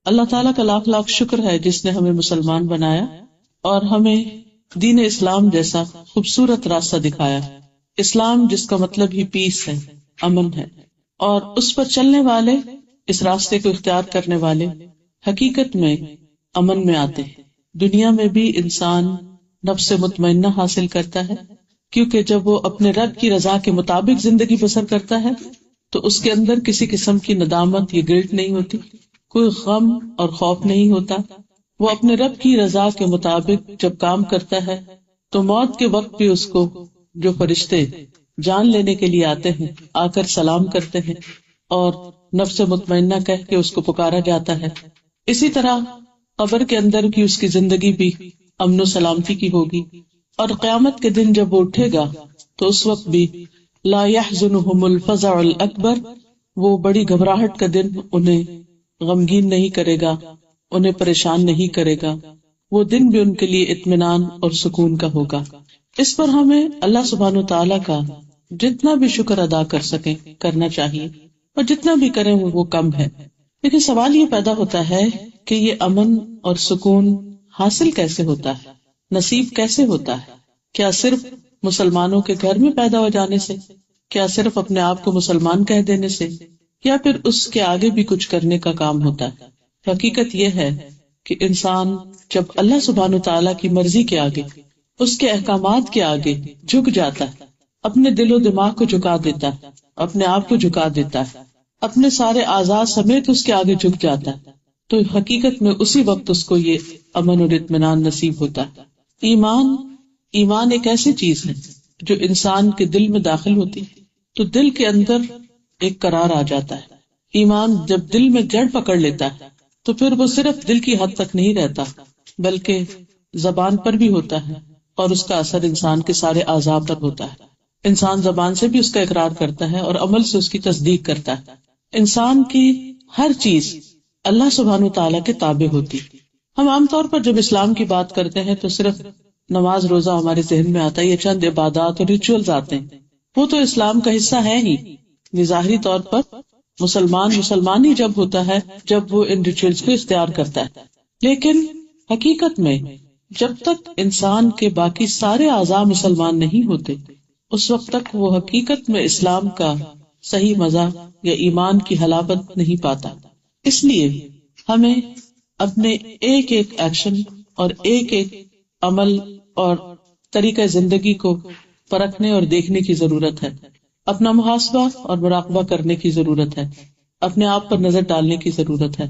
اللہ تعالیٰ کا لاکھ لاکھ شکر ہے جس نے ہمیں مسلمان بنایا اور ہمیں دین اسلام جیسا خوبصورت راستہ دکھایا. اسلام جس کا مطلب ہی پیس ہے، امن ہے، اور اس پر چلنے والے، اس راستے کو اختیار کرنے والے حقیقت میں امن میں آتے ہیں. دنیا میں بھی انسان نفس مطمئنہ حاصل کرتا ہے، کیونکہ جب وہ اپنے رب کی رضا کے مطابق زندگی بسر کرتا ہے تو اس کے اندر کسی قسم کی ندامت یا گلٹ نہیں ہوتی، کوئی غم اور خوف نہیں ہوتا. وہ اپنے رب کی رضا کے مطابق جب کام کرتا ہے تو موت کے وقت بھی اس کو جو فرشتے جان لینے کے لیے آتے ہیں آ کر سلام کرتے ہیں اور نفس مطمئنہ کہہ کے اس کو پکارا جاتا ہے. اسی طرح قبر کے اندر کی اس کی زندگی بھی امن و سلامتی کی ہوگی، اور قیامت کے دن جب وہ اٹھے گا تو اس وقت بھی لا يحزنهم الفزع الاکبر، وہ بڑی گھبراہٹ کا دن انہیں غمگین نہیں کرے گا، انہیں پریشان نہیں کرے گا. وہ دن بھی ان کے لیے اطمینان اور سکون کا ہوگا. اس پر ہمیں اللہ سبحانہ و تعالیٰ کا جتنا بھی شکر ادا کر سکیں کرنا چاہیے، اور جتنا بھی کریں وہ کم ہے. لیکن سوال یہ پیدا ہوتا ہے کہ یہ امن اور سکون حاصل کیسے ہوتا ہے، نصیب کیسے ہوتا ہے؟ کیا صرف مسلمانوں کے گھر میں پیدا ہو جانے سے؟ کیا صرف اپنے آپ کو مسلمان کہہ دینے سے؟ یا پھر اس کے آگے بھی کچھ کرنے کا کام ہوتا ہے؟ حقیقت یہ ہے کہ انسان جب اللہ سبحانہ تعالیٰ کی مرضی کے آگے، اس کے احکامات کے آگے جھک جاتا ہے، اپنے دل و دماغ کو جھکا دیتا ہے، اپنے آپ کو جھکا دیتا ہے، اپنے سارے اعضاء سمیت اس کے آگے جھک جاتا ہے، تو حقیقت میں اسی وقت اس کو یہ امن اور اطمینان نصیب ہوتا ہے. ایمان ایک ایسی چیز ہے جو انسان کے دل میں داخل ہوتی تو دل کے اندر ایک قرار آ جاتا ہے. ایمان جب دل میں جڑ پکڑ لیتا ہے تو پھر وہ صرف دل کی حد تک نہیں رہتا بلکہ زبان پر بھی ہوتا ہے، اور اس کا اثر انسان کے سارے اعضاء پر ہوتا ہے. انسان زبان سے بھی اس کا اقرار کرتا ہے اور عمل سے اس کی تصدیق کرتا ہے. انسان کی ہر چیز اللہ سبحانہ تعالیٰ کے تابع ہوتی. ہم عام طور پر جب اسلام کی بات کرتے ہیں تو صرف نماز روزہ ہمارے ذہن میں آتا ہے، یہ چند عبادات اور ریچولز آتے ہیں، وہ تو اسلام کا حصہ ہے ہی. یہ ظاہری طور پر مسلمان ہی جب ہوتا ہے جب وہ ان ریچولز کو اختیار کرتا ہے. لیکن حقیقت میں جب تک انسان کے باقی سارے اعضاء مسلمان نہیں ہوتے اس وقت تک وہ حقیقت میں اسلام کا صحیح مزہ یا ایمان کی حلاوت نہیں پاتا. اس لیے ہمیں اپنے ایک ایک ایکشن اور ایک ایک عمل اور طریقہ زندگی کو پرکھنے اور دیکھنے کی ضرورت ہے. اپنا محاسبہ اور مراقبہ کرنے کی ضرورت ہے، اپنے آپ پر نظر ڈالنے کی ضرورت ہے.